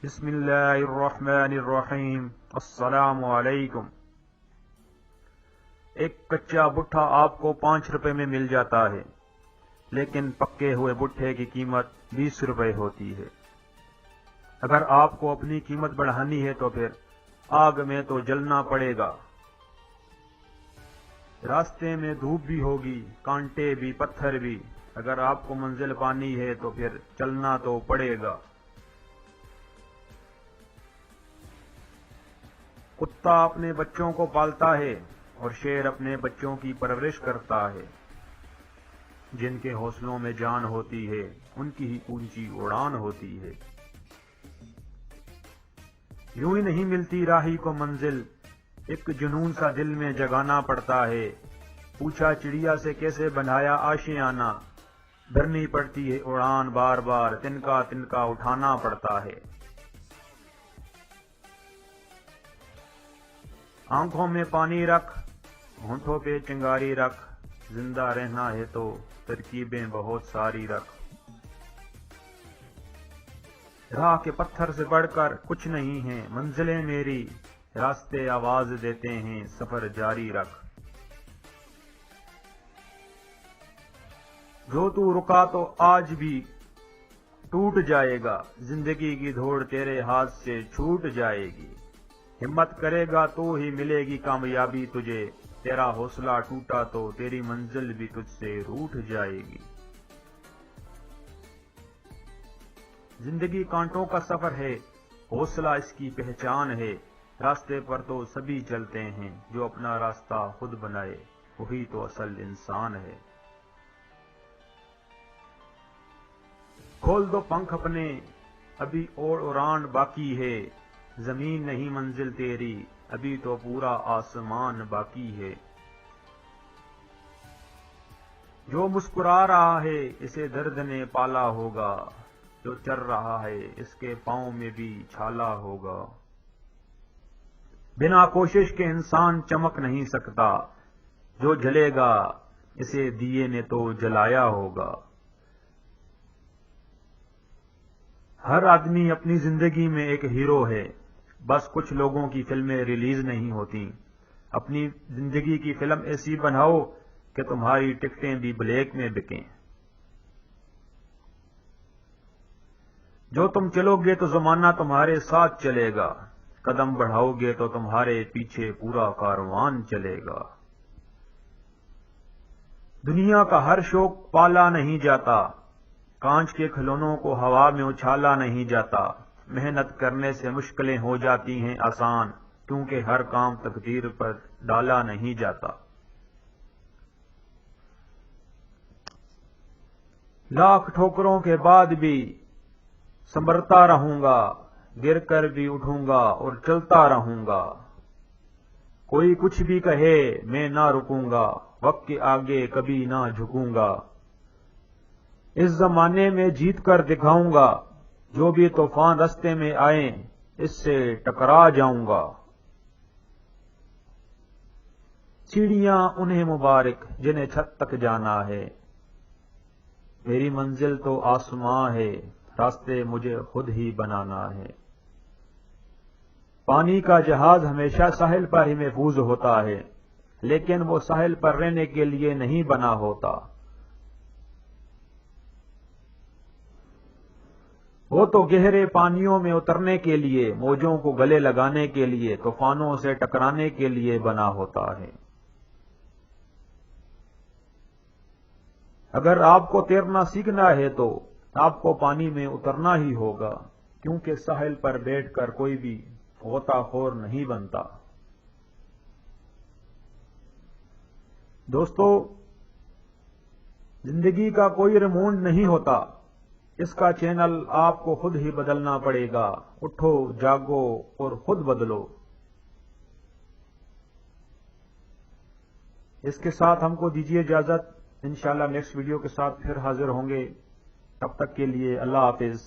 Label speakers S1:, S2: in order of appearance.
S1: بسم اللہ الرحمن الرحیم۔ السلام علیکم۔ ایک کچا بٹھا آپ کو 5 روپے میں مل جاتا ہے، لیکن پکے ہوئے بٹھے کی قیمت 20 روپے ہوتی ہے۔ اگر آپ کو اپنی قیمت بڑھانی ہے تو پھر آگ میں تو جلنا پڑے گا۔ راستے میں دھوپ بھی ہوگی، کانٹے بھی، پتھر بھی۔ اگر آپ کو منزل پانی ہے تو پھر چلنا تو پڑے گا۔ کتا اپنے بچوں کو پالتا ہے اور شیر اپنے بچوں کی پرورش کرتا ہے۔ جن کے حوصلوں میں جان ہوتی ہے ان کی ہی اونچی اڑان ہوتی ہے۔ یوں ہی نہیں ملتی راہی کو منزل، ایک جنون سا دل میں جگانا پڑتا ہے۔ پوچھا چڑیا سے کیسے بنایا آشیانہ، بھرنی پڑتی ہے اڑان بار بار، تنکا تنکا اٹھانا پڑتا ہے۔ آنکھوں میں پانی رکھ، ہونٹوں پہ چنگاری رکھ، زندہ رہنا ہے تو ترکیبیں بہت ساری رکھ۔ راہ کے پتھر سے بڑھ کر کچھ نہیں ہیں منزلیں میری، راستے آواز دیتے ہیں سفر جاری رکھ۔ جو تو رکا تو آج بھی ٹوٹ جائے گا، زندگی کی دوڑ تیرے ہاتھ سے چھوٹ جائے گی۔ ہمت کرے گا تو ہی ملے گی کامیابی تجھے، تیرا حوصلہ ٹوٹا تو تیری منزل بھی تجھ سے روٹھ جائے گی۔ زندگی کانٹوں کا سفر ہے، حوصلہ اس کی پہچان ہے۔ راستے پر تو سبھی چلتے ہیں، جو اپنا راستہ خود بنائے وہی تو اصل انسان ہے۔ کھول دو پنکھ اپنے، ابھی اور اڑان باقی ہے۔ زمین نہیں منزل تیری، ابھی تو پورا آسمان باقی ہے۔ جو مسکرا رہا ہے اسے درد نے پالا ہوگا، جو چر رہا ہے اس کے پاؤں میں بھی چھالا ہوگا۔ بنا کوشش کے انسان چمک نہیں سکتا، جو جلے گا اسے دیے نے تو جلایا ہوگا۔ ہر آدمی اپنی زندگی میں ایک ہیرو ہے، بس کچھ لوگوں کی فلمیں ریلیز نہیں ہوتی۔ اپنی زندگی کی فلم ایسی بناؤ کہ تمہاری ٹکٹیں بھی بلیک میں بکیں۔ جو تم چلو گے تو زمانہ تمہارے ساتھ چلے گا، قدم بڑھاؤ گے تو تمہارے پیچھے پورا کاروان چلے گا۔ دنیا کا ہر شوق پالا نہیں جاتا، کانچ کے کھلونوں کو ہوا میں اچھالا نہیں جاتا۔ محنت کرنے سے مشکلیں ہو جاتی ہیں آسان، کیونکہ ہر کام تقدیر پر ڈالا نہیں جاتا۔ لاکھ ٹھوکروں کے بعد بھی سنبھرتا رہوں گا، گر کر بھی اٹھوں گا اور چلتا رہوں گا۔ کوئی کچھ بھی کہے میں نہ رکوں گا، وقت کے آگے کبھی نہ جھکوں گا۔ اس زمانے میں جیت کر دکھاؤں گا، جو بھی طوفان رستے میں آئیں اس سے ٹکرا جاؤں گا۔ سیڑھیاں انہیں مبارک جنہیں چھت تک جانا ہے، میری منزل تو آسماں ہے، راستے مجھے خود ہی بنانا ہے۔ پانی کا جہاز ہمیشہ ساحل پر ہی محفوظ ہوتا ہے، لیکن وہ ساحل پر رہنے کے لیے نہیں بنا ہوتا۔ وہ تو گہرے پانیوں میں اترنے کے لیے، موجوں کو گلے لگانے کے لیے، طوفانوں سے ٹکرانے کے لیے بنا ہوتا ہے۔ اگر آپ کو تیرنا سیکھنا ہے تو آپ کو پانی میں اترنا ہی ہوگا، کیونکہ ساحل پر بیٹھ کر کوئی بھی غوطہ خور نہیں بنتا۔ دوستو، زندگی کا کوئی ریموٹ نہیں ہوتا، اس کا چینل آپ کو خود ہی بدلنا پڑے گا۔ اٹھو، جاگو اور خود بدلو۔ اس کے ساتھ ہم کو دیجیے اجازت، انشاءاللہ نیکسٹ ویڈیو کے ساتھ پھر حاضر ہوں گے۔ تب تک کے لیے اللہ حافظ۔